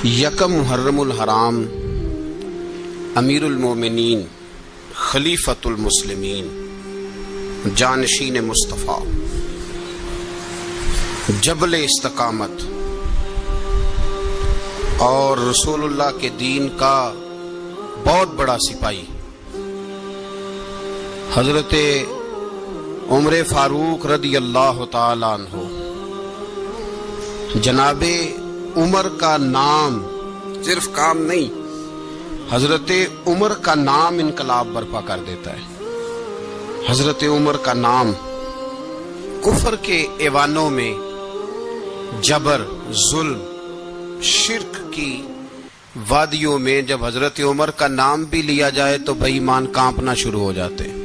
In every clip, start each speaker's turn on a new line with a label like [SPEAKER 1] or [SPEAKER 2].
[SPEAKER 1] یکم محرم الحرام امیر المومنین خلیفۃ المسلمین جانشین مصطفیٰ جبل استقامت اور رسول اللہ کے دین کا بہت بڑا سپاہی حضرت عمر فاروق رضی اللہ تعالی عنہ، جناب عمر کا نام صرف کام نہیں، حضرت عمر کا نام انقلاب برپا کر دیتا ہے۔ حضرت عمر کا نام کفر کے ایوانوں میں جبر، ظلم، شرک کی وادیوں میں جب حضرت عمر کا نام بھی لیا جائے تو بے ایمان کانپنا شروع ہو جاتے ہیں۔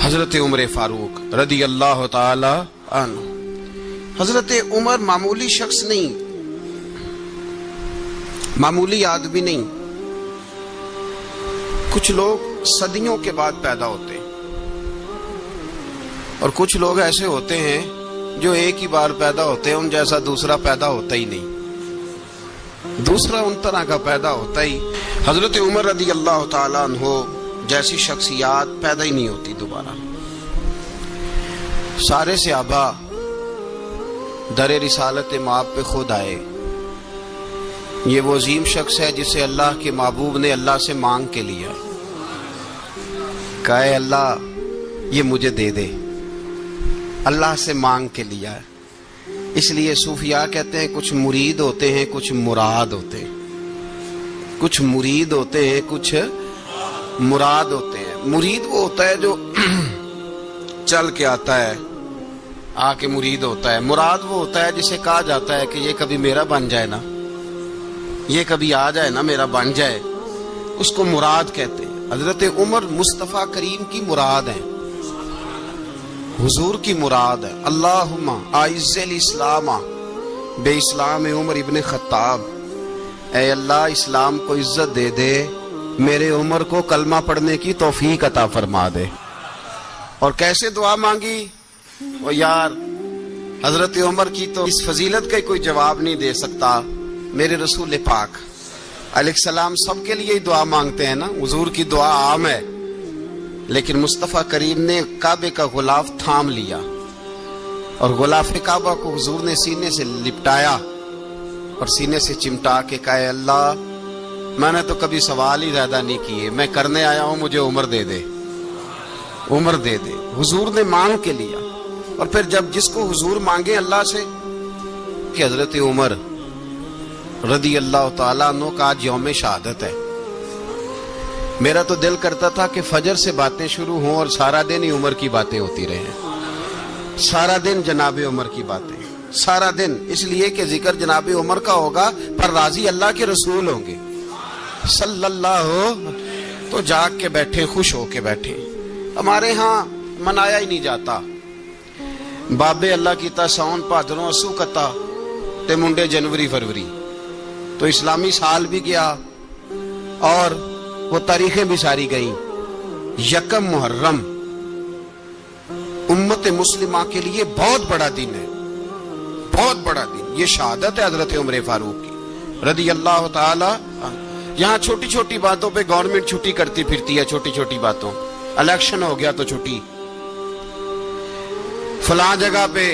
[SPEAKER 1] حضرت عمر فاروق رضی اللہ تعالی عنہ، حضرت عمر معمولی شخص نہیں، معمولی آدمی نہیں۔ کچھ لوگ صدیوں کے بعد پیدا ہوتے ہیں اور کچھ لوگ ایسے ہوتے ہیں جو ایک ہی بار پیدا ہوتے ہیں، ان جیسا دوسرا پیدا ہوتا ہی نہیں، دوسرا ان طرح کا پیدا ہوتا ہی۔ حضرت عمر رضی اللہ تعالی عنہ جیسی شخصیات پیدا ہی نہیں ہوتی دوبارہ۔ سارے صحابہ در رسالت مآب پہ خود آئے۔ یہ وہ عظیم شخص ہے جسے اللہ کے محبوب نے اللہ سے مانگ کے لیا، کہا اے اللہ یہ مجھے دے دے، اللہ سے مانگ کے لیا ہے۔ اس لیے صوفیاء کہتے ہیں کچھ مرید ہوتے ہیں، کچھ مراد ہوتے ہیں، کچھ مرید ہوتے ہیں، کچھ مراد ہوتے ہیں۔ مرید وہ ہوتا ہے جو چل کے آتا ہے، آ کے مرید ہوتا ہے۔ مراد وہ ہوتا ہے جسے کہا جاتا ہے کہ یہ کبھی میرا بن جائے نا، یہ کبھی آ جائے نا، میرا بن جائے، اس کو مراد کہتے ہیں۔ حضرت عمر مصطفیٰ کریم کی مراد ہیں، حضور کی مراد ہے۔ اللہم اعز الاسلام بے اسلام عمر ابن خطاب، اے اللہ اسلام کو عزت دے دے، میرے عمر کو کلمہ پڑھنے کی توفیق عطا فرما دے۔ اور کیسے دعا مانگی؟ اور یار حضرت عمر کی تو اس فضیلت کا کوئی جواب نہیں دے سکتا، میرے رسول پاک علیہ السلام سب کے لیے دعا مانگتے ہیں نا، حضور کی دعا عام ہے، لیکن مصطفیٰ کریم نے کعبے کا غلاف تھام لیا اور غلاف کعبہ کو حضور نے سینے سے لپٹایا اور سینے سے چمٹا کے کہا اے اللہ میں نے تو کبھی سوال ہی زیادہ نہیں کیے، میں کرنے آیا ہوں، مجھے عمر دے دے، عمر دے دے۔ حضور نے مانگ کے لیا۔ اور پھر جب جس کو حضور مانگے اللہ سے کہ حضرت عمر رضی اللہ تعالیٰ عنہ کا آج یوم شہادت ہے، میرا تو دل کرتا تھا کہ فجر سے باتیں شروع ہوں اور سارا دن ہی عمر کی باتیں ہوتی رہیں، سارا دن جناب عمر کی باتیں، سارا دن، اس لیے کہ ذکر جناب عمر کا ہوگا پر راضی اللہ کے رسول ہوں گے صلی اللہ، تو جاگ کے بیٹھے، خوش ہو کے بیٹھے۔ ہمارے ہاں منایا ہی نہیں جاتا، بابے اللہ کی تا ساؤن بھادروں اسو کتا تے منڈے جنوری فروری، تو اسلامی سال بھی گیا اور وہ تاریخیں بھی ساری گئیں۔ یکم محرم امت مسلمہ کے لیے بہت بڑا دن ہے، بہت بڑا دن۔ یہ شہادت ہے حضرت عمر فاروق کی رضی اللہ تعالی عنہ۔ یہاں چھوٹی چھوٹی باتوں پہ گورنمنٹ چھٹی کرتی پھرتی ہے، چھوٹی چھوٹی باتوں، الیکشن ہو گیا تو چھٹی، فلاں جگہ پہ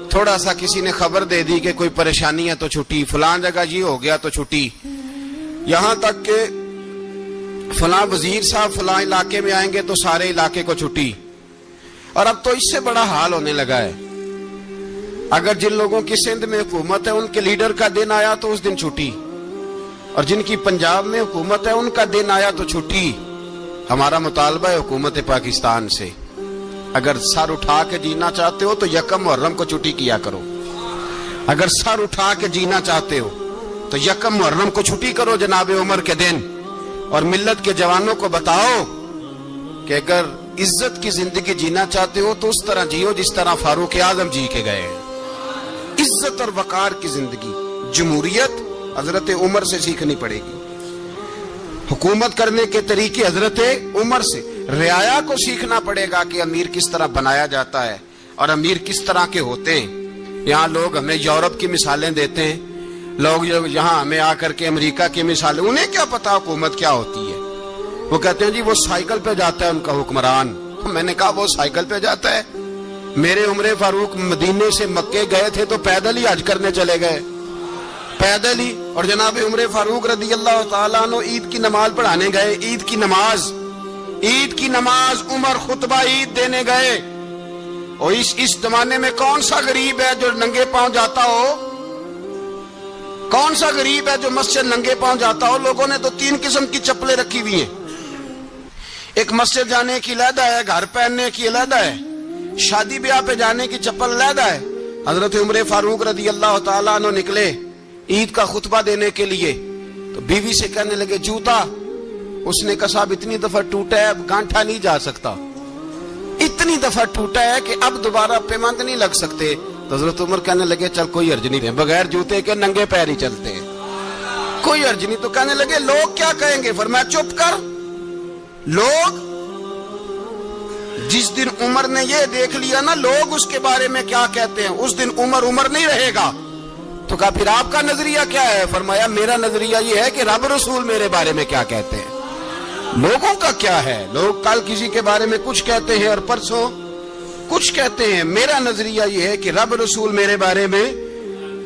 [SPEAKER 1] تھوڑا سا کسی نے خبر دے دی کہ کوئی پریشانی ہے تو چھٹی، فلاں جگہ یہ ہو گیا تو چھٹی، یہاں تک کہ فلاں وزیر صاحب فلاں علاقے میں آئیں گے تو سارے علاقے کو چھٹی۔ اور اب تو اس سے بڑا حال ہونے لگا ہے، اگر جن لوگوں کی سندھ میں حکومت ہے ان کے لیڈر کا دن آیا تو اس دن چھٹی، اور جن کی پنجاب میں حکومت ہے ان کا دن آیا تو چھٹی۔ ہمارا مطالبہ ہے حکومت پاکستان سے، اگر سر اٹھا کے جینا چاہتے ہو تو یکم محرم کو چھٹی کیا کرو، اگر سر اٹھا کے جینا چاہتے ہو تو یکم محرم کو چھٹی کرو جناب عمر کے دن، اور ملت کے جوانوں کو بتاؤ کہ اگر عزت کی زندگی جینا چاہتے ہو تو اس طرح جیو جس طرح فاروق اعظم جی کے گئے ہیں۔ عزت اور وقار کی زندگی، جمہوریت حضرت عمر سے سیکھنی پڑے گی، حکومت کرنے کے طریقے حضرت عمر سے، رعایا کو سیکھنا پڑے گا کہ امیر کس طرح بنایا جاتا ہے اور امیر کس طرح کے ہوتے ہیں۔ یہاں لوگ ہمیں یورپ کی مثالیں دیتے ہیں لوگ یہاں ہمیں آ کر کے امریکہ کی مثال، انہیں کیا پتا حکومت کیا ہوتی ہے؟ وہ کہتے ہیں جی وہ سائیکل پہ جاتا ہے ان کا حکمران۔ میں نے کہا وہ سائیکل پہ جاتا ہے؟ میرے عمر فاروق مدینے سے مکے گئے تھے تو پیدل ہی حج کرنے چلے گئے، پیدل ہی۔ اور جناب عمر فاروق رضی اللہ تعالیٰ عنہ عید کی نماز پڑھانے گئے، عید کی نماز عمر خطبہ عید دینے گئے۔ اور اس زمانے میں کون سا غریب ہے جو ننگے پاؤں جاتا ہو؟ کون سا غریب ہے جو مسجد ننگے پاؤں جاتا ہو؟ لوگوں نے تو 3 قسم کی چپلیں رکھی ہوئی ہیں، ایک مسجد جانے کی علیحدہ ہے، گھر پہننے کی علیحدہ ہے، شادی بیاہ پہ جانے کی چپل علیحدہ ہے۔ حضرت عمر فاروق رضی اللہ تعالیٰ عنہ نکلے عید کا خطبہ دینے کے لیے، تو بیوی سے کہنے لگے جوتا۔ اس نے کہا صاحب اتنی دفعہ ٹوٹا ہے اب گانٹھا نہیں جا سکتا، اتنی دفعہ ٹوٹا ہے کہ اب دوبارہ پیمند نہیں لگ سکتے۔ تو حضرت عمر کہنے لگے چل کوئی حرج نہیں ہے، بغیر جوتے کے ننگے پیر ہی چلتے ہیں، کوئی حرج نہیں۔ تو کہنے لگے لوگ کیا کہیں گے؟ فرمایا چپ کر، لوگ جس دن عمر نے یہ دیکھ لیا نا لوگ اس کے بارے میں کیا کہتے ہیں، اس دن عمر نہیں رہے گا۔ تو کہا پھر آپ کا نظریہ کیا ہے؟ فرمایا میرا نظریہ یہ ہے کہ رب رسول میرے بارے میں کیا کہتے ہیں، لوگوں کا کیا ہے؟ لوگ کل کسی کے بارے میں کچھ کہتے ہیں اور پرسوں کچھ کہتے ہیں، میرا نظریہ یہ ہے کہ رب رسول میرے بارے میں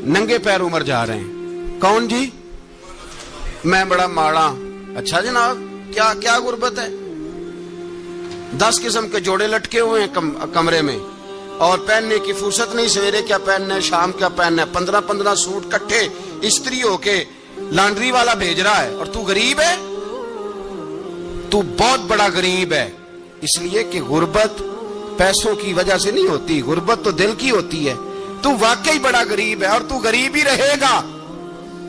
[SPEAKER 1] ننگے پیر عمر جا رہے ہیں۔ کون جی؟ میں بڑا ماڑا۔ اچھا جناب کیا غربت ہے؟ 10 قسم کے جوڑے لٹکے ہوئے ہیں کمرے میں اور پہننے کی فرصت نہیں، سویرے کیا پہننا ہے شام کیا پہننا ہے، 15 سوٹ کٹھے استری ہو کے لانڈری والا بھیج رہا ہے، اور تو غریب ہے، تو بہت بڑا غریب ہے۔ اس لیے کہ غربت پیسوں کی وجہ سے نہیں ہوتی، غربت تو دل کی ہوتی ہے۔ تو واقعی بڑا غریب ہے اور تو غریب ہی رہے گا۔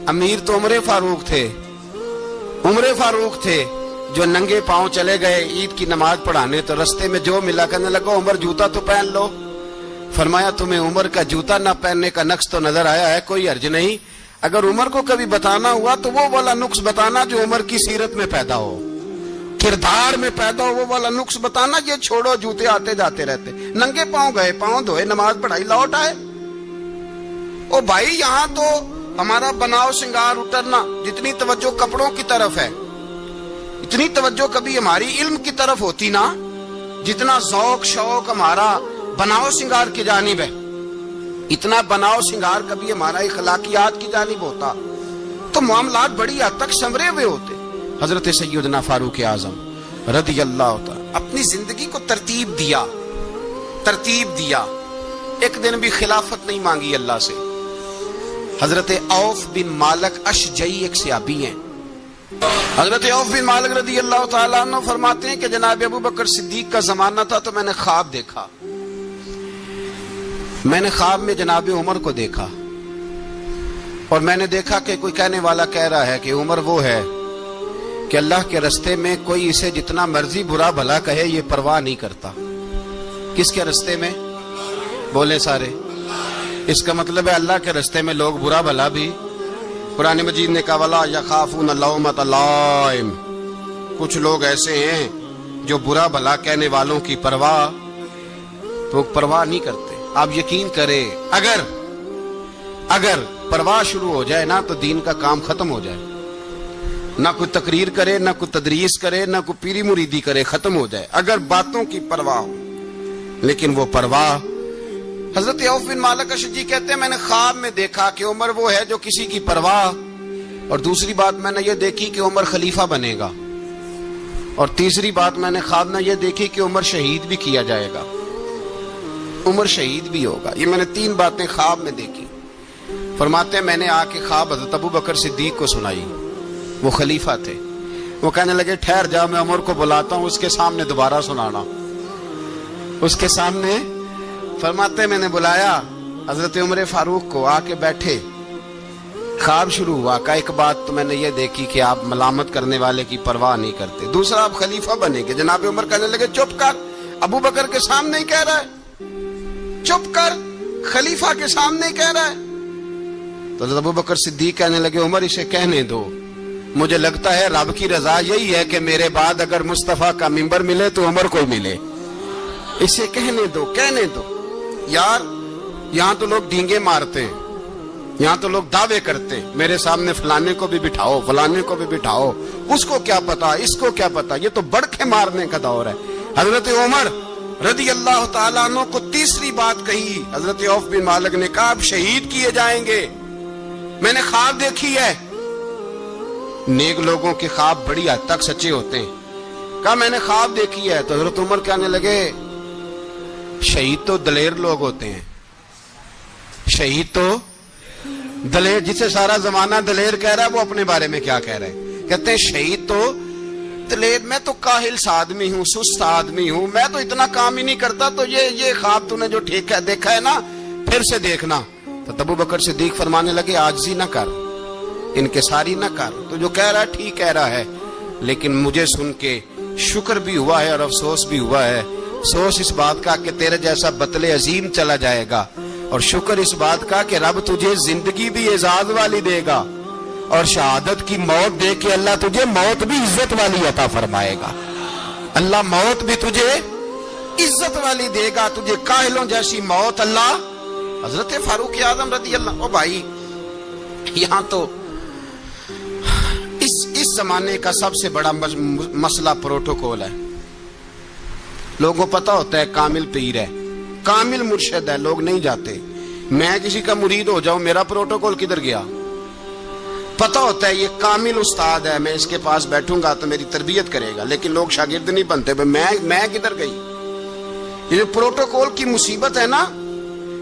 [SPEAKER 1] امیر تو عمر فاروق تھے جو ننگے پاؤں چلے گئے عید کی نماز پڑھانے، تو رستے میں جو ملا کہنے لگا عمر جوتا تو پہن لو۔ فرمایا تمہیں عمر کا جوتا نہ پہننے کا نقص تو نظر آیا ہے، کوئی حرج نہیں۔ اگر عمر کو کبھی بتانا ہوا تو وہ والا نقص بتانا جو عمر کی سیرت میں پیدا ہو، کردار میں پیدا ہو، وہ والا نقص بتانا، یہ چھوڑو جوتے آتے جاتے رہتے۔ ننگے پاؤں گئے، پاؤں دھوئے، نماز پڑھائی، لوٹ آئے۔ او بھائی یہاں تو ہمارا بناؤ سنگار اترنا، جتنی توجہ کپڑوں کی طرف ہے اتنی توجہ کبھی ہماری علم کی طرف ہوتی نا، جتنا ذوق شوق ہمارا بناؤ سنگار کی جانب ہے، اتنا بناؤ سنگار کبھی ہمارا اخلاقیات کی جانب ہوتا تو معاملات بڑی حد تک سنورے ہوئے ہوتے۔ حضرت سیدنا فاروق اعظم رضی اللہ تعالی اپنی زندگی کو ترتیب دیا، ایک دن بھی خلافت نہیں مانگی اللہ سے۔ حضرت عوف بن مالک اشجعی ایک صحابی ہیں، حضرت عوف بن مالک رضی اللہ تعالیٰ عنہ فرماتے ہیں کہ جناب ابو بکر صدیق کا زمانہ تھا تو میں نے خواب دیکھا، میں نے خواب میں جناب عمر کو دیکھا، اور میں نے دیکھا کہ کوئی کہنے والا کہہ رہا ہے کہ عمر وہ ہے کہ اللہ کے رستے میں کوئی اسے جتنا مرضی برا بھلا کہے یہ پرواہ نہیں کرتا۔ کس کے رستے میں؟ بولے سارے۔ اس کا مطلب ہے اللہ کے رستے میں لوگ برا بھلا بھی، قرآن مجید نے کہا وَلَا يَخَافُونَ لَوْمَةَ لَائِمٍ، کچھ لوگ ایسے ہیں جو برا بھلا کہنے والوں کی پرواہ نہیں کرتے۔ آپ یقین کریں اگر پرواہ شروع ہو جائے نا تو دین کا کام ختم ہو جائے، نہ کوئی تقریر کرے، نہ کوئی تدریس کرے، نہ کوئی پیری مریدی کرے، ختم ہو جائے اگر باتوں کی پرواہ ہو۔ لیکن وہ پرواہ، حضرت عوف بن مالک اشجعی کہتے ہیں میں نے خواب میں دیکھا کہ عمر وہ ہے جو کسی کی پرواہ، اور دوسری بات میں نے یہ دیکھی کہ عمر خلیفہ بنے گا، اور تیسری بات میں نے خواب میں یہ دیکھی کہ عمر شہید بھی کیا جائے گا، عمر شہید بھی ہوگا۔ یہ میں نے 3 باتیں خواب میں دیکھی۔ فرماتے ہیں میں نے آ کے خواب حضرت ابو بکر صدیق کو سنائی، وہ خلیفہ تھے۔ وہ کہنے لگے ٹھہر جا، میں عمر کو بلاتا ہوں، اس کے سامنے دوبارہ سنانا، اس کے سامنے۔ فرماتے ہیں میں نے بلایا حضرت عمر فاروق کو، آ کے بیٹھے، خواب شروع ہوا۔ کا ایک بات تو میں نے یہ دیکھی کہ آپ ملامت کرنے والے کی پرواہ نہیں کرتے، دوسرا آپ خلیفہ بنے گے۔ جناب عمر کہنے لگے چپ کر، ابو بکر کے سامنے ہی کہہ رہا ہے، چپ کر، خلیفہ کے سامنے ہی کہہ رہا ہے۔ تو حضرت ابو بکر صدیق کہنے لگے عمر اسے کہنے دو، مجھے لگتا ہے رب کی رضا یہی ہے کہ میرے بعد اگر مصطفیٰ کا منبر ملے تو عمر کو ملے، اسے کہنے دو۔ یار یہاں تو لوگ ڈینگے مارتے ہیں، یہاں تو لوگ دعوے کرتے میرے سامنے فلانے کو بھی بٹھاؤ فلانے کو بھی بٹھاؤ، اس کو کیا پتا اس کو کیا پتا، یہ تو بڑکے مارنے کا دور ہے۔ حضرت عمر رضی اللہ تعالیٰ عنہ کو تیسری بات کہی، حضرت عوف بن مالک نے کہا اب شہید کیے جائیں گے، میں نے خواب دیکھی ہے۔ نیک لوگوں کے خواب بڑی حد تک سچے ہوتے ہیں، کہا میں نے خواب دیکھی ہے۔ تو حضرت عمر کہنے لگے شہید تو دلیر لوگ ہوتے ہیں، شہید تو دلیر، جسے سارا زمانہ دلیر کہہ رہا ہے وہ اپنے بارے میں کیا کہہ رہے ہیں، کہتے ہیں شہید تو دلیر، میں تو کاہل سا آدمی ہوں، سست آدمی ہوں، میں تو اتنا کام ہی نہیں کرتا، تو یہ خواب تو نے جو ٹھیک ہے دیکھا ہے نا پھر سے دیکھنا۔ تو ابو بکر صدیق فرمانے لگے عاجزی نہ کر، انکساری نہ کر، تو جو کہہ رہا ہے ٹھیک کہہ رہا ہے، لیکن مجھے سن کے شکر بھی ہوا ہے اور افسوس بھی ہوا ہے۔ افسوس اس بات کا کہ تیرے جیسا بطل عظیم چلا جائے گا، اور شکر اس بات کا کہ رب تجھے زندگی بھی اعزاز والی دے گا، اور شہادت کی موت دے کے اللہ تجھے موت بھی عزت والی عطا فرمائے گا۔ اللہ موت بھی تجھے عزت والی دے گا، تجھے کاہلوں جیسی موت اللہ۔ حضرت فاروق اعظم رضی اللہ، او بھائی یہاں تو اس زمانے کا سب سے بڑا مسئلہ پروٹوکول ہے۔ لوگوں کو پتا ہوتا ہے کامل پیر ہے، کامل مرشد ہے، لوگ نہیں جاتے۔ میں کسی کا مرید ہو جاؤں، میرا پروٹوکول کدھر گیا؟ پتا ہوتا ہے یہ کامل استاد ہے، میں اس کے پاس بیٹھوں گا تو میری تربیت کرے گا، لیکن لوگ شاگرد نہیں بنتے، میں کدھر گئی؟ یہ جو پروٹوکول کی مصیبت ہے نا،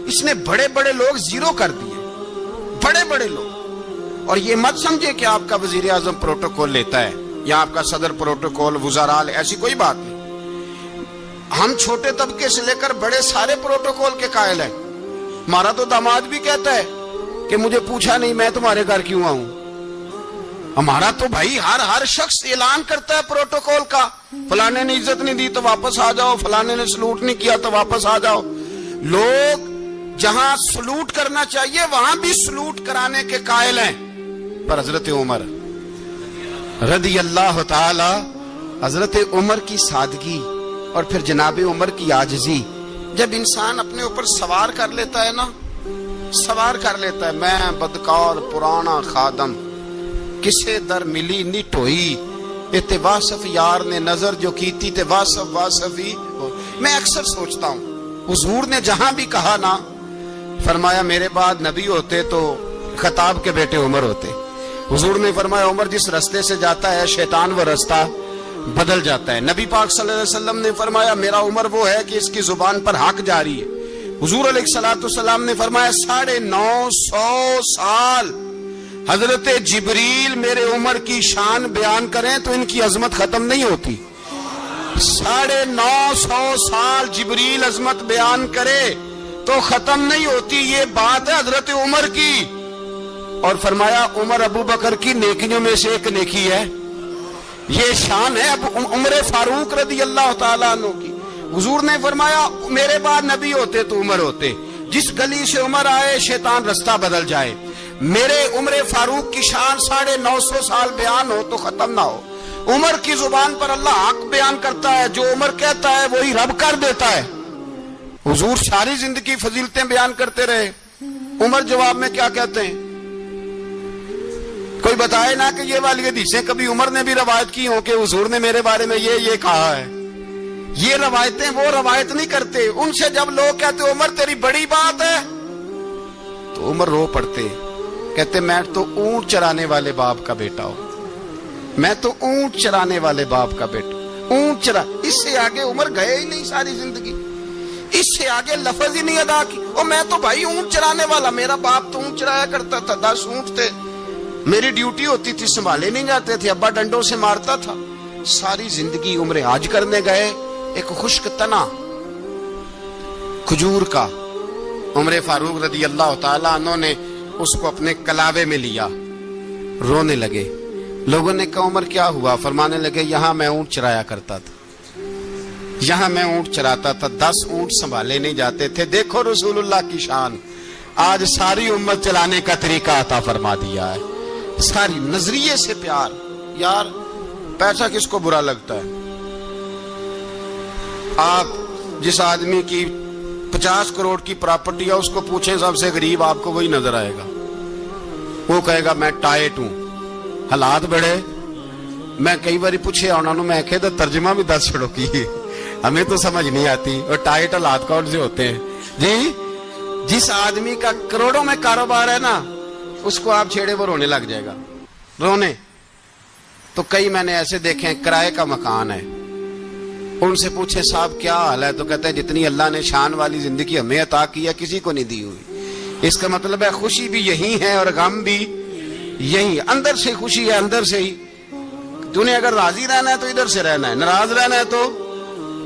[SPEAKER 1] اس نے بڑے بڑے لوگ زیرو کر دیے، بڑے بڑے لوگ۔ اور یہ مت سمجھے کہ آپ کا وزیر اعظم پروٹوکول لیتا ہے یا آپ کا صدر پروٹوکول، وزراء، ایسی کوئی بات نہیں۔ ہم چھوٹے طبقے سے لے کر بڑے سارے پروٹوکول کے قائل ہیں۔ ہمارا تو داماد بھی کہتا ہے کہ مجھے پوچھا نہیں میں تمہارے گھر کیوں آؤں۔ ہمارا تو بھائی ہر شخص اعلان کرتا ہے پروٹوکول کا، فلانے نے عزت نہیں دی تو واپس آ جاؤ، فلانے نے سلوٹ نہیں کیا تو واپس آ جاؤ۔ لوگ جہاں سلوٹ کرنا چاہیے وہاں بھی سلوٹ کرانے کے قائل ہیں، پر حضرت عمر رضی اللہ تعالی، حضرت عمر کی سادگی اور پھر جناب عمر کی عاجزی، جب انسان اپنے اوپر سوار کر لیتا ہے نا، سوار کر لیتا ہے، میں بدکار پرانا خادم، کسے در ملی نی ٹوئی، تے واصف یار نے نظر جو کیتی تے واصف ہی۔ میں اکثر سوچتا ہوں حضور نے جہاں بھی کہا نا، فرمایا میرے بعد نبی ہوتے تو خطاب کے بیٹے عمر ہوتے۔ حضور نے فرمایا عمر جس رستے سے جاتا ہے شیطان وہ رستہ بدل جاتا ہے۔ نبی پاک صلی اللہ علیہ وسلم نے فرمایا میرا عمر وہ ہے کہ اس کی زبان پر حق جاری ہے۔ حضور علیہ الصلوۃ والسلام نے فرمایا 950 سال حضرت جبریل میرے عمر کی شان بیان کریں تو ان کی عظمت ختم نہیں ہوتی۔ 950 سال جبریل عظمت بیان کرے تو ختم نہیں ہوتی۔ یہ بات ہے حضرت عمر کی، اور فرمایا عمر ابو بکر کی نیکیوں میں سے ایک نیکی ہے، یہ شان ہے اب عمر فاروق رضی اللہ تعالیٰ عنہ کی۔ حضور نے فرمایا میرے بعد نبی ہوتے تو عمر ہوتے، جس گلی سے عمر آئے شیطان رستہ بدل جائے۔ میرے عمر فاروق کی شان 950 سال بیان ہو تو ختم نہ ہو۔ عمر کی زبان پر اللہ حق بیان کرتا ہے، جو عمر کہتا ہے وہی رب کر دیتا ہے۔ حضور ساری زندگی فضیلتیں بیان کرتے رہے، عمر جواب میں کیا کہتے ہیں؟ کوئی بتائے نا کہ یہ والی حدیثیں کبھی عمر نے بھی روایت کی ہوں کہ حضور نے میرے بارے میں یہ کہا ہے۔ یہ روایتیں وہ روایت نہیں کرتے، ان سے جب لوگ کہتے عمر تیری بڑی بات ہے تو عمر رو پڑتے، کہتے میں تو اونٹ چرانے والے باپ کا بیٹا ہوں، میں تو اونٹ چرانے والے باپ کا بیٹا، اونٹ چرا۔ اس سے آگے عمر گئے ہی نہیں ساری زندگی، اس سے آگے لفظ ہی نہیں ادا کی۔ اور میں تو بھائی اونٹ چرانے والا، میرا باپ تو اونٹ چرایا کرتا تھا، 10 اونٹ تھے، میری ڈیوٹی ہوتی تھی، سنبھالے نہیں جاتے تھے، ابا ڈنڈوں سے مارتا تھا۔ ساری زندگی عمر حج کرنے گئے، ایک خشک تنا کھجور کا عمر فاروق رضی اللہ تعالیٰ عنہ نے اس کو اپنے کلاوے میں لیا، رونے لگے۔ لوگوں نے کہا عمر کیا ہوا؟ فرمانے لگے یہاں میں اونٹ چرایا کرتا تھا، یہاں میں اونٹ چراتا تھا، 10 اونٹ سنبھالے نہیں جاتے تھے۔ دیکھو رسول اللہ کی شان، آج ساری امت چلانے کا طریقہ عطا فرما دیا ہے، ساری نظریے سے پیار۔ یار پیسہ کس کو برا لگتا ہے؟ آپ جس آدمی کی 50 کروڑ کی پراپرٹی ہے اس کو پوچھیں سب سے غریب، آپ کو وہی نظر آئے گا۔ وہ کہے گا میں ٹائٹ ہوں. حالات بڑے میں کئی باری پوچھے انہوں نے، میں کہتا ترجمہ بھی 10 چھڑو کی ہمیں تو سمجھ نہیں آتی. اور ٹائٹ حالات کون سے ہوتے ہیں جی؟ جس آدمی کا کروڑوں میں کاروبار ہے نا، اس کو آپ چھیڑے وہ رونے لگ جائے گا، رونے. تو کئی میں نے ایسے دیکھے ہیں کرائے کا مکان ہے، ان سے پوچھے صاحب کیا حال ہے، تو کہتے ہیں جتنی اللہ نے شان والی زندگی ہمیں عطا کی ہے کسی کو نہیں دی ہوئی. اس کا مطلب ہے خوشی بھی یہی ہے اور غم بھی یہی. اندر سے خوشی ہے، اندر سے ہی. تو نے اگر راضی رہنا ہے تو ادھر سے رہنا ہے، ناراض رہنا ہے تو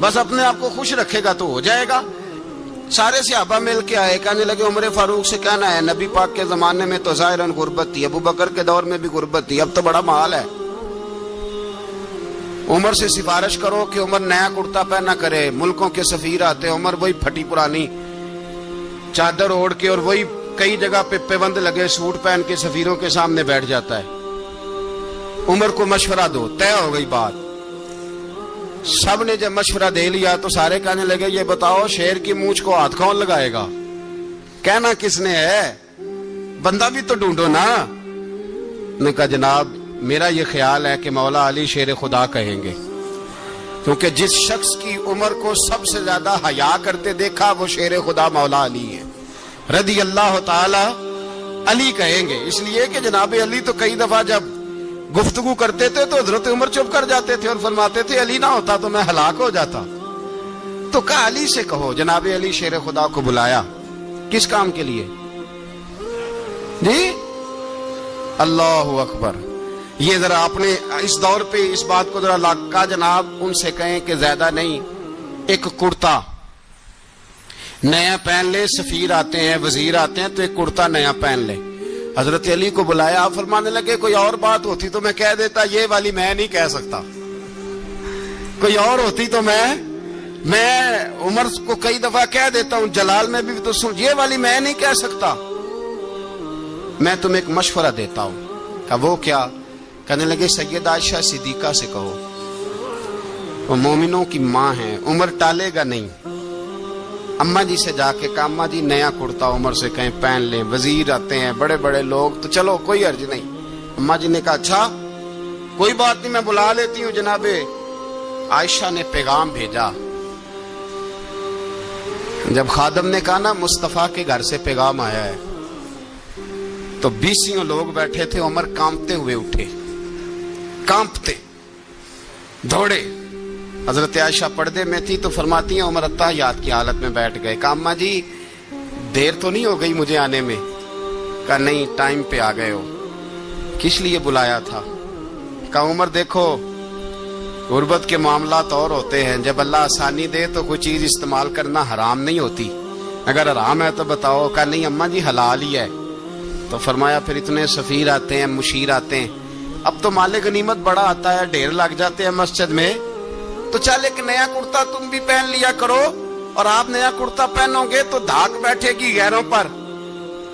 [SPEAKER 1] بس اپنے آپ کو خوش رکھے گا تو ہو جائے گا. سارے صحابہ مل کے آئے، کہنے لگے عمر فاروق سے کہنا ہے نبی پاک کے زمانے میں تو ظاہراً غربت تھی، ابو بکر کے دور میں بھی غربت تھی، اب تو بڑا مال ہے. عمر سے سفارش کرو کہ عمر نیا کرتا پہنا کرے. ملکوں کے سفیر آتے، عمر وہی پھٹی پرانی چادر اوڑھ کے اور وہی کئی جگہ پہ پیوند لگے سوٹ پہن کے سفیروں کے سامنے بیٹھ جاتا ہے. عمر کو مشورہ دو، طے ہو گئی بات. سب نے جب مشورہ دے لیا تو سارے کہنے لگے یہ بتاؤ شیر کی مونچھ کو ہاتھ کون لگائے گا؟ کہنا کس نے ہے؟ بندہ بھی تو ڈھونڈو نا. نے کہا جناب میرا یہ خیال ہے کہ مولا علی شیر خدا کہیں گے، کیونکہ جس شخص کی عمر کو سب سے زیادہ حیا کرتے دیکھا وہ شیر خدا مولا علی ہے رضی اللہ تعالی. علی کہیں گے اس لیے کہ جناب علی تو کئی دفعہ جب گفتگو کرتے تھے تو حضرت عمر چپ کر جاتے تھے اور فرماتے تھے علی نہ ہوتا تو میں ہلاک ہو جاتا. تو کہا علی سے کہو. جناب علی شیر خدا کو بلایا، کس کام کے لیے جی؟ اللہ اکبر. یہ ذرا اپنے اس دور پہ اس بات کو ذرا لاکا جناب ان سے کہیں کہ زیادہ نہیں، ایک کرتا نیا پہن لے. سفیر آتے ہیں، وزیر آتے ہیں تو ایک کرتا نیا پہن لے. حضرت علی کو بلایا، آپ فرمانے لگے کوئی اور بات ہوتی تو میں کہہ دیتا، یہ والی میں نہیں کہہ سکتا. کوئی اور ہوتی تو میں عمر کو کئی دفعہ کہہ دیتا ہوں، جلال میں بھی تو سن، یہ والی میں نہیں کہہ سکتا. میں تمہیں ایک مشورہ دیتا ہوں. کہا وہ کیا؟ کہنے لگے سیدہ عائشہ صدیقہ سے کہو، وہ مومنوں کی ماں ہیں، عمر ٹالے گا نہیں. اماں جی سے جا کے کہا اماں جی نیا کرتا عمر سے کہیں پہن لیں. وزیر آتے ہیں، بڑے بڑے لوگ، تو چلو کوئی حرج نہیں. اماں جی نے کہا اچھا کوئی بات نہیں میں بلا لیتی ہوں. جناب عائشہ نے پیغام بھیجا. جب خادم نے کہا نا مصطفیٰ کے گھر سے پیغام آیا ہے، تو 20 لوگ بیٹھے تھے. عمر کانپتے ہوئے اٹھے، کانپتے دوڑے. حضرت عائشہ پردے میں تھی تو فرماتی ہیں عمر اتحیات کی حالت میں بیٹھ گئے. کہا اماں جی دیر تو نہیں ہو گئی مجھے آنے میں؟ کہا نہیں ٹائم پہ آ گئے ہو. کس لیے بلایا تھا؟ کہا عمر دیکھو غربت کے معاملات اور ہوتے ہیں، جب اللہ آسانی دے تو کوئی چیز استعمال کرنا حرام نہیں ہوتی، اگر حرام ہے تو بتاؤ. کہا نہیں اماں جی حلال ہی ہے. تو فرمایا پھر اتنے سفیر آتے ہیں، مشیر آتے ہیں، اب تو مال غنیمت بڑا آتا ہے، ڈھیر لگ جاتے ہیں مسجد میں، تو چل ایک نیا کرتا تم بھی پہن لیا کرو. اور آپ نیا کرتا پہنو گے تو دھاک بیٹھے گی غیروں پر.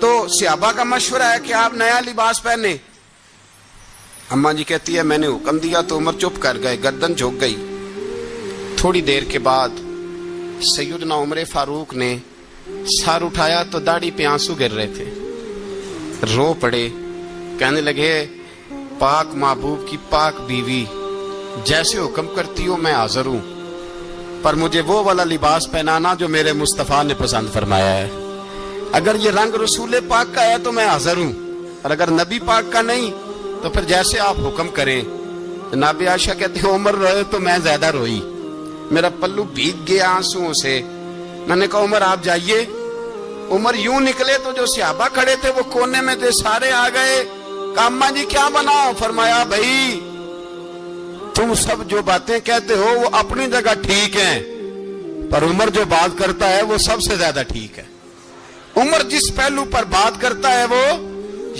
[SPEAKER 1] تو صحابہ کا مشورہ ہے کہ آپ نیا لباس پہنے. اماں جی کہتی ہے میں نے حکم دیا تو عمر چپ کر گئے، گردن جھک گئی. تھوڑی دیر کے بعد سیدنا عمر فاروق نے سر اٹھایا تو داڑھی پہ آنسو گر رہے تھے، رو پڑے. کہنے لگے پاک محبوب کی پاک بیوی جیسے حکم کرتی ہو میں حاضر ہوں، پر مجھے وہ والا لباس پہنانا جو میرے مصطفیٰ نے پسند فرمایا ہے. اگر یہ رنگ رسول پاک کا ہے تو میں حاضر ہوں، اور اگر نبی پاک کا نہیں تو پھر جیسے آپ حکم کریں. جناب عائشہ کہتے ہیں عمر روئے تو میں زیادہ روئی، میرا پلو بھیگ گیا آنسوؤں سے. میں نے کہا عمر آپ جائیے. عمر یوں نکلے تو جو صحابہ کھڑے تھے وہ کونے میں تھے، سارے آ گئے. کہا اماں جی کیا بنا؟ فرمایا بھائی تم سب جو باتیں کہتے ہو وہ اپنی جگہ ٹھیک ہیں، پر عمر جو بات کرتا ہے وہ سب سے زیادہ ٹھیک ہے. عمر جس پہلو پر بات کرتا ہے وہ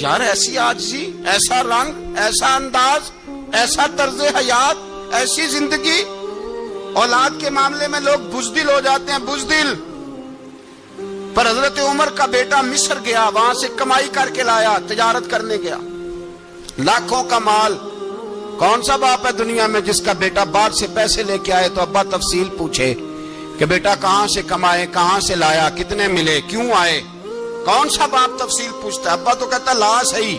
[SPEAKER 1] یار ایسی عاجزی، ایسا رنگ، ایسا انداز، ایسا طرز حیات، ایسی زندگی. اولاد کے معاملے میں لوگ بزدل ہو جاتے ہیں، بزدل. پر حضرت عمر کا بیٹا مصر گیا، وہاں سے کمائی کر کے لایا، تجارت کرنے گیا، لاکھوں کا مال. کون سا باپ ہے دنیا میں جس کا بیٹا باہر سے پیسے لے کے آئے تو ابا تفصیل پوچھے کہ بیٹا کہاں سے کمائے، کہاں سے لایا، کتنے ملے، کیوں آئے؟ کون سا باپ تفصیل پوچھتا ہے؟ ابا تو کہتا لا صحیح،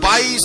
[SPEAKER 1] 22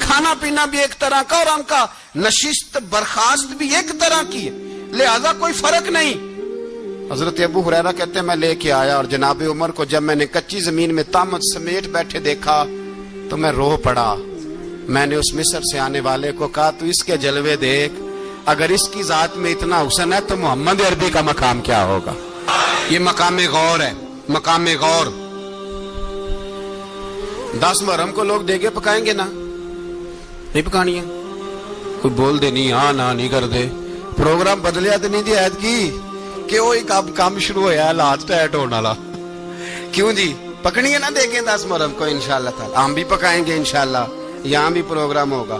[SPEAKER 1] کھانا پینا بھی ایک طرح کا، اور ان کا نشست برخاست بھی ایک طرح کی ہے، لہذا کوئی فرق نہیں۔ حضرت ابو ہریرہ کہتے ہیں میں لے کے آیا، اور جناب عمر کو جب میں نے کچی زمین میں تامت سمیٹ بیٹھے دیکھا تو میں رو پڑا۔ میں نے اس مصر سے آنے والے کو کہا تو اس کے جلوے دیکھ، اگر اس کی ذات میں اتنا حسن ہے تو محمد عربی کا مقام کیا ہوگا۔ یہ مقام غور ہے، مقام غور۔ 10 محرم کو لوگ دیگے پکائیں گے نا، نہیں پکانی ہے، کوئی بول دے نہیں، ہاں نہ نہیں کر دے، پروگرام بدلیا تو نہیں دی عید کی کہ وہ ایک اب کام شروع ہوا ہے لاسٹ ٹائٹ ہونے والا، کیوں جی پکنی ہے نا دیکھیں 10 محرم کو انشاءاللہ تعالی، ہم بھی پکائیں گے انشاءاللہ، یہاں بھی پروگرام ہوگا۔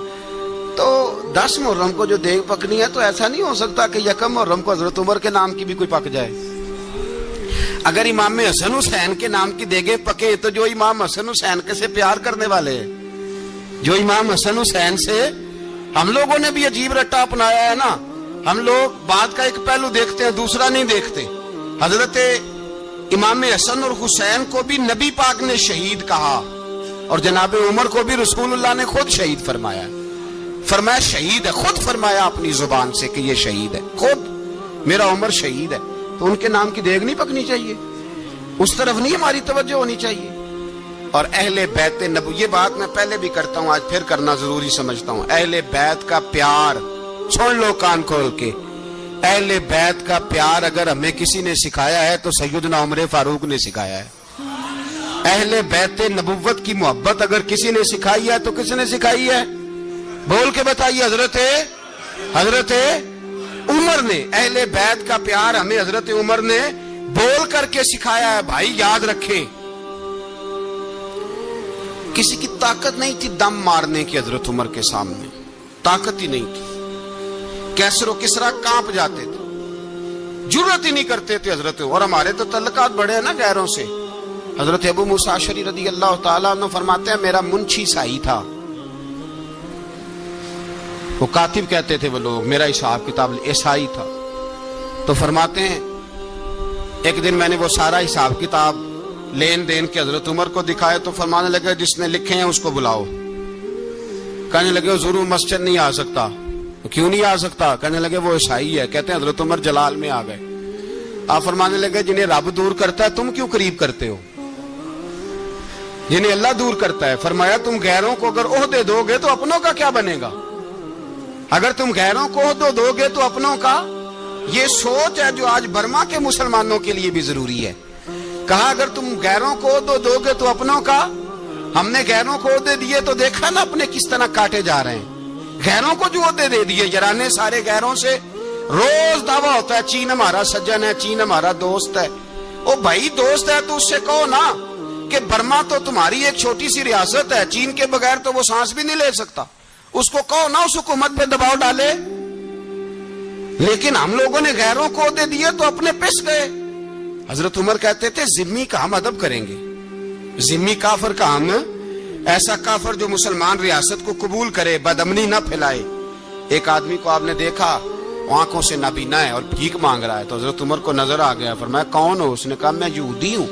[SPEAKER 1] تو 10 محرم کو جو دیگ پکنی ہے تو ایسا نہیں ہو سکتا کہ 1 محرم کو حضرت عمر کے نام کی بھی کوئی پک جائے۔ اگر امام حسن حسین کے نام کی دیگیں پکے تو جو امام حسن حسین کے سے پیار کرنے والے ہیں، جو امام حسن حسین سے ہم لوگوں نے بھی عجیب رٹا اپنایا ہے نا، ہم لوگ بات کا ایک پہلو دیکھتے ہیں دوسرا نہیں دیکھتے۔ حضرت امام حسن اور حسین کو بھی نبی پاک نے شہید کہا، اور جناب عمر کو بھی رسول اللہ نے خود شہید فرمایا، فرمایا شہید ہے، خود فرمایا اپنی زبان سے کہ یہ شہید ہے، خود میرا عمر شہید ہے۔ تو ان کے نام کی دیگ نہیں پکنی چاہیے، اس طرف نہیں ہماری توجہ ہونی چاہیے۔ اور اہل بیت نبو، یہ بات میں پہلے بھی کرتا ہوں، آج پھر کرنا ضروری سمجھتا ہوں، اہل بیت کا پیار، سن لو کان کھول کے، اہل بیت کا پیار اگر ہمیں کسی نے سکھایا ہے تو سیدنا عمر فاروق نے سکھایا ہے۔ اہل بیت نبوت کی محبت اگر کسی نے سکھائی ہے تو کس نے سکھائی ہے؟ بول کے بتائیے، حضرت عمر نے۔ اہل بیت کا پیار ہمیں حضرت عمر نے بول کر کے سکھایا ہے۔ بھائی یاد رکھیں، کسی کی طاقت نہیں تھی دم مارنے کی حضرت عمر کے سامنے، طاقت ہی نہیں تھی، کیسر و کسرا کانپ جاتے تھے، جرأت ہی نہیں کرتے تھے حضرت۔ اور ہمارے تو تعلقات بڑے ہیں نا غیروں سے۔ حضرت ابو موسیٰ اشعری رضی اللہ تعالیٰ عنہ فرماتے ہیں میرا منشی سائی تھا، وہ کاتب کہتے تھے وہ لوگ، میرا حساب کتاب عیسائی تھا۔ تو فرماتے ہیں ایک دن میں نے وہ سارا حساب کتاب لین دین کے حضرت عمر کو دکھائے تو فرمانے لگے جس نے لکھے ہیں اس کو بلاؤ۔ کہنے لگے ضرور مسجد نہیں آ سکتا۔ کیوں نہیں آ سکتا؟ کہنے لگے وہ عیسائی ہے۔ کہتے ہیں حضرت عمر جلال میں آ گئے۔ آپ فرمانے لگے جنہیں رب دور کرتا ہے تم کیوں قریب کرتے ہو؟ جنہیں اللہ دور کرتا ہے۔ فرمایا تم غیروں کو اگر عہدے دو گے تو اپنوں کا کیا بنے گا؟ اگر تم غیروں کو عہدے دو گے تو اپنوں کا۔ یہ سوچ ہے جو آج برما کے مسلمانوں کے لیے بھی ضروری ہے۔ کہا اگر تم غیروں کو عہدے دو گے تو اپنوں کا۔ ہم نے غیروں کو عہدے دیے تو دیکھا نا اپنے کس طرح کاٹے جا رہے ہیں۔ غیروں کو جو عہدے دے دیے یرانے سارے غیروں سے، روز دعویٰ ہوتا ہے چین ہمارا سجن ہے، چین ہمارا دوست ہے۔ او بھائی دوست ہے تو اس سے کہو نا کہ برما تو تمہاری ایک چھوٹی سی ریاست ہے، چین کے بغیر تو وہ سانس بھی نہیں لے سکتا، اس کو کہو نا اس حکومت پہ دباؤ ڈالے۔ لیکن ہم لوگوں نے غیروں کو عہدے دیے تو اپنے پس گئے۔ حضرت عمر کہتے تھے ذمی کا ہم ادب کریں گے، ذمی کافر کا ہم، ایسا کافر جو مسلمان ریاست کو قبول کرے، بدامنی نہ پھیلائے۔ ایک آدمی کو آپ نے دیکھا آنکھوں سے نابینا ہے اور بھیک مانگ رہا ہے، تو حضرت عمر کو نظر آ گیا۔ فرمایا کون ہو؟ اس نے کہا میں یہودی ہوں۔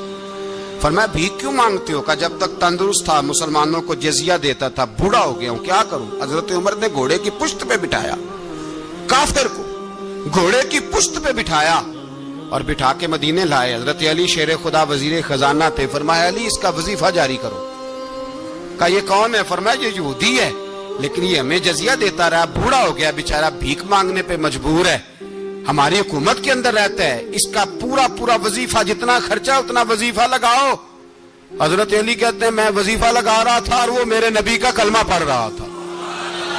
[SPEAKER 1] فرمایا بھیک کیوں مانگتے ہو؟ کہا جب تک تندرست تھا مسلمانوں کو جزیہ دیتا تھا، بوڑھا ہو گیا ہوں کیا کروں؟ حضرت عمر نے گھوڑے کی پشت پہ بٹھایا، کافر کو گھوڑے کی پشت پہ بٹھایا اور بٹھا کے مدینے لائے۔ حضرت علی شیر خدا وزیر خزانہ تھے۔ فرمایا علی اس کا وظیفہ جاری کرو۔ کہا یہ کون ہے؟ فرمایا یہ یہودی ہے لیکن یہ ہمیں جزیہ دیتا رہا، بوڑھا ہو گیا بیچارہ، بھیک مانگنے پہ مجبور ہے، ہماری حکومت کے اندر رہتا ہے، اس کا پورا وظیفہ جتنا خرچہ اتنا وظیفہ لگاؤ۔ حضرت علی کہتے ہیں میں وظیفہ لگا رہا تھا اور وہ میرے نبی کا کلمہ پڑھ رہا تھا،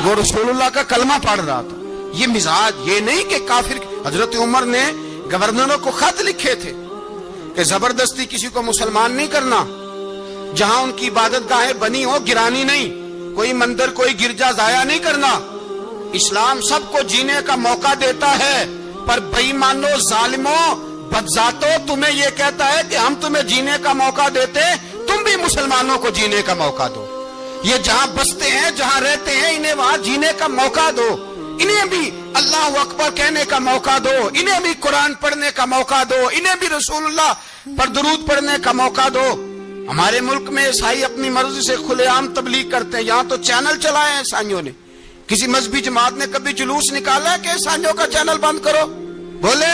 [SPEAKER 1] وہ رسول اللہ کا کلمہ پڑھ رہا تھا۔ یہ مزاج، یہ نہیں کہ کافر۔ حضرت عمر نے گورنروں کو خط لکھے تھے کہ زبردستی کسی کو مسلمان نہیں کرنا، جہاں ان کی عبادت گاہیں بنی ہو گرانی نہیں، کوئی مندر کوئی گرجا ضائع نہیں کرنا۔ اسلام سب کو جینے کا موقع دیتا ہے، پر بے ایمانو ظالموں بدذاتوں تمہیں یہ کہتا ہے کہ ہم تمہیں جینے کا موقع دیتے، تم بھی مسلمانوں کو جینے کا موقع دو۔ یہ جہاں بستے ہیں جہاں رہتے ہیں انہیں وہاں جینے کا موقع دو، انہیں بھی اللہ اکبر کہنے کا موقع دو، انہیں بھی قرآن پڑھنے کا موقع دو، انہیں بھی رسول اللہ پر درود پڑھنے کا موقع دو۔ ہمارے ملک میں عیسائی اپنی مرضی سے کھلے عام تبلیغ کرتے ہیں. یہاں تو چینل چلائے ہیں عیسائیوں نے. کسی مذہبی جماعت نے کبھی جلوس نکالا ہے کہ عیسائیوں کا چینل بند کرو؟ بولے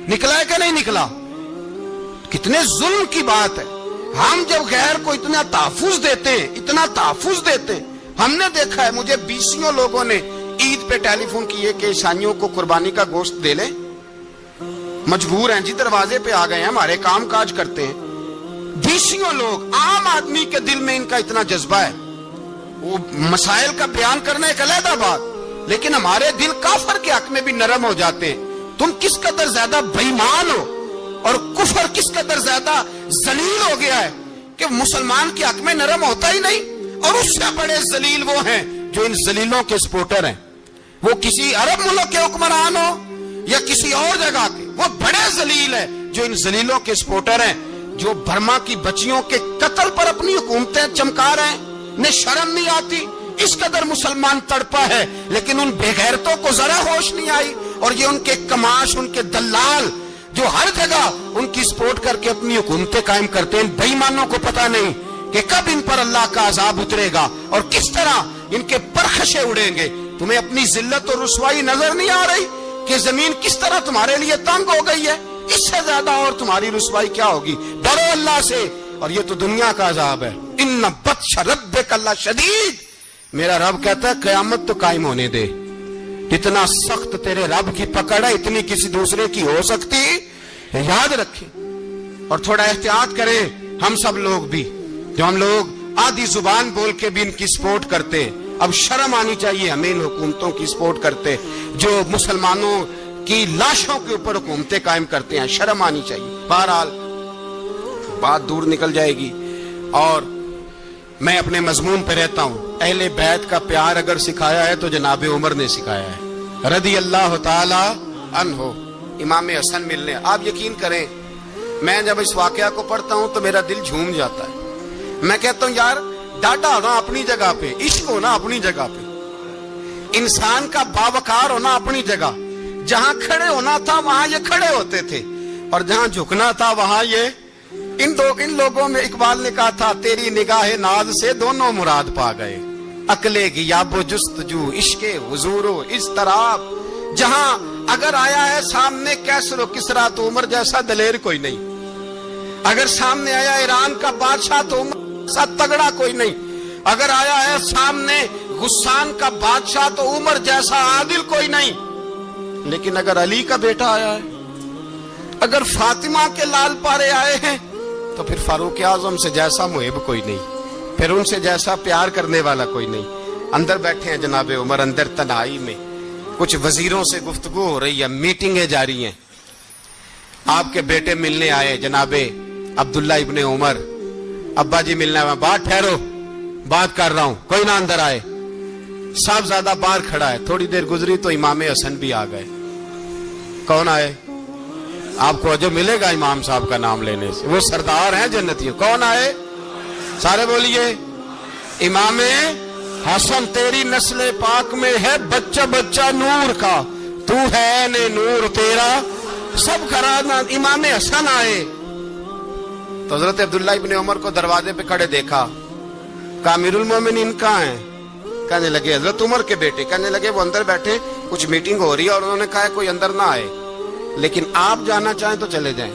[SPEAKER 1] نکلا ہے کہ نہیں نکلا؟ کتنے ظلم کی بات ہے. ہم جب غیر کو اتنا تحفظ دیتے ہیں، اتنا تحفظ دیتے ہیں. ہم نے دیکھا ہے، مجھے بیسیوں لوگوں نے عید پہ ٹیلی فون کیے کہ عیسائیوں کو قربانی کا گوشت دے لیں. مجبور ہیں جی، دروازے پہ آ گئے ہیں، ہمارے کام کاج کرتے ہیں. بیسیوں لوگ، عام آدمی کے دل میں ان کا اتنا جذبہ ہے. وہ مسائل کا بیان کرنا ایک علیحدہ بات، لیکن ہمارے دل کافر کے حق میں بھی نرم ہو جاتے ہیں. تم کس قدر زیادہ بے ایمان ہو اور کفر کس قدر زیادہ ذلیل ہو گیا ہے کہ مسلمان کے حق میں نرم ہوتا ہی نہیں. اور اس سے بڑے ذلیل وہ ہیں جو ان ذلیلوں کے سپورٹر ہیں. وہ کسی عرب ملک کے حکمران ہو یا کسی اور جگہ کے، وہ بڑے ذلیل ہیں جو ان ذلیلوں کے سپورٹر ہیں، جو برما کی بچیوں کے قتل پر اپنی حکومتیں چمکا رہے ہیں. انہیں شرم نہیں آتی. اس قدر مسلمان تڑپا ہے، لیکن ان بے غیرتوں کو ذرا ہوش نہیں آئی. اور یہ ان کے کماش، ان کے دلال جو ہر جگہ ان کی سپورٹ کر کے اپنی حکومتیں قائم کرتے ہیں، بے ایمانوں کو پتہ نہیں کہ کب ان پر اللہ کا عذاب اترے گا اور کس طرح ان کے پرخشے اڑیں گے. تمہیں اپنی ذلت اور رسوائی نظر نہیں آ رہی کہ زمین کس طرح تمہارے لیے تنگ ہو گئی ہے؟ اس سے زیادہ اور تمہاری رسوائی کیا ہوگی؟ ڈرو اللہ سے. اور یہ تو دنیا کا عذاب ہے. ان بطش ربک لشدید. میرا رب کہتا ہے قیامت تو قائم ہونے دے. اتنا سخت تیرے رب کی پکڑ ہے، اتنی کسی دوسرے کی ہو سکتی؟ یاد رکھیں اور تھوڑا احتیاط کریں. ہم سب لوگ بھی، جو ہم لوگ آدھی زبان بول کے بھی ان کی سپورٹ کرتے ہیں، اب شرم آنی چاہیے ہمیں ان حکومتوں کی سپورٹ کرتے جو مسلمانوں کی لاشوں کے اوپر حکومتیں قائم کرتے ہیں. شرم آنی چاہیے. بہرحال بات دور نکل جائے گی اور میں اپنے مضمون پہ رہتا ہوں. اہل بیت کا پیار اگر سکھایا ہے تو جناب عمر نے سکھایا ہے رضی اللہ تعالی عنہ. امام حسن ملنے، آپ یقین کریں میں جب اس واقعہ کو پڑھتا ہوں تو میرا دل جھوم جاتا ہے. میں کہتا ہوں یار ڈاٹا ہونا اپنی جگہ پہ، عشق ہونا اپنی جگہ پہ، انسان کا باوقار ہونا اپنی جگہ. جہاں کھڑے ہونا تھا وہاں یہ کھڑے ہوتے تھے، اور جہاں جھکنا تھا وہاں یہ. ان لوگوں میں اقبال نے کہا تھا تیری نگاہ ناز سے دونوں مراد پا گئے. عقل غیاب و جستجو، عشق حضور و اضطراب. جہاں اگر آیا ہے سامنے کیسر و کسرا تو عمر جیسا دلیر کوئی نہیں. اگر سامنے آیا ایران کا بادشاہ تو عمر جیسا تگڑا کوئی نہیں. اگر آیا ہے سامنے غسان کا بادشاہ تو عمر جیسا عادل کوئی نہیں. لیکن اگر علی کا بیٹا آیا ہے، اگر فاطمہ کے لال پارے آئے ہیں تو پھر فاروق اعظم سے جیسا محب کوئی نہیں، پھر ان سے جیسا پیار کرنے والا کوئی نہیں. اندر بیٹھے ہیں جناب عمر، اندر تنہائی میں کچھ وزیروں سے گفتگو ہو رہی ہے، میٹنگیں جاری ہیں. آپ کے بیٹے ملنے آئے جناب عبداللہ ابن عمر. ابا جی ملنا ہے. بات ٹھہرو، بات کر رہا ہوں، کوئی نہ اندر آئے. صاحبزادہ باہر کھڑا ہے. تھوڑی دیر گزری تو امام حسن بھی آ گئے. کون آئے؟ آپ کو جو ملے گا امام صاحب کا نام لینے سے، وہ سردار ہیں جنتیوں. کون آئے؟ سارے بولیے. امام حسن تیری نسل پاک میں ہے بچہ بچہ نور کا، تو ہے نے نور تیرا سب کرانا. امام حسن آئے تو حضرت عبداللہ ابن عمر کو دروازے پہ کھڑے دیکھا. کہا امیر المومنین کہاں ہیں؟ کہنے لگے حضرت عمر کے بیٹے. کہنے لگے وہ اندر بیٹھے، کچھ میٹنگ ہو رہی ہے اور انہوں نے کہا کوئی اندر نہ آئے، لیکن آپ جانا چاہیں تو چلے جائیں.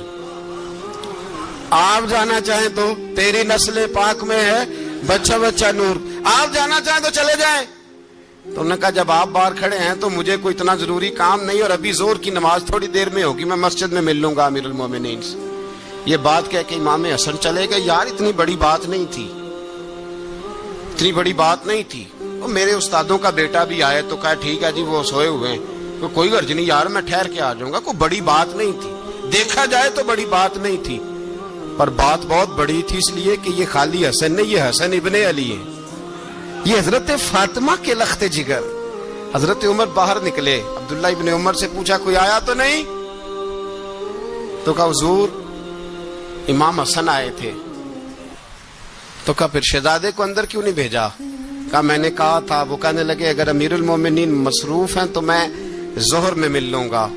[SPEAKER 1] آپ جانا چاہیں تو تیری نسل پاک میں ہے بچہ بچہ نور، آپ جانا چاہیں تو چلے جائیں. تو انہوں نے کہا جب آپ باہر کھڑے ہیں تو مجھے کوئی اتنا ضروری کام نہیں، اور ابھی زور کی نماز تھوڑی دیر میں ہوگی، میں مسجد میں مل لوں گا امیر المومنین سے. یہ بات کہہ کے امام حسن چلے گئے. یار اتنی بڑی بات نہیں تھی، اتنی بڑی بات نہیں تھی. میرے استادوں کا بیٹا بھی آئے تو کہا ٹھیک ہے جی وہ سوئے ہوئے ہیں، کوئی غرض نہیں یار میں ٹھہر کے آ جاؤں گا. کوئی بڑی بات نہیں تھی، دیکھا جائے تو بڑی بات نہیں تھی، پر بات بہت بڑی تھی اس لیے کہ یہ خالی حسن نہیں، یہ حسن ابن علی ہے، یہ حضرت فاطمہ کے لخت جگر. حضرت عمر باہر نکلے. عبداللہ ابن عمر سے پوچھا کوئی آیا تو نہیں؟ تو کہا حضور امام حسن آئے تھے. تو کہا پھر شہزادے کو اندر کیوں نہیں بھیجا؟ کہا میں نے کہا تھا. وہ کہنے لگے اگر امیر المومنین مصروف ہیں تو میں ظہر میں مل لوں گا.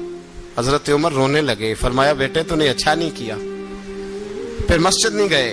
[SPEAKER 1] حضرت عمر رونے لگے. فرمایا بیٹے تو نے اچھا نہیں کیا. پھر مسجد نہیں گئے،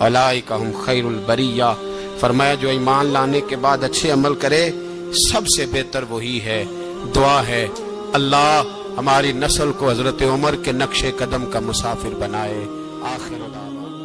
[SPEAKER 1] اولئک هم خیر البریہ، فرمایا جو ایمان لانے کے بعد اچھے عمل کرے سب سے بہتر وہی ہے۔ دعا ہے اللہ ہماری نسل کو حضرت عمر کے نقش قدم کا مسافر بنائے۔ آخر دعوانا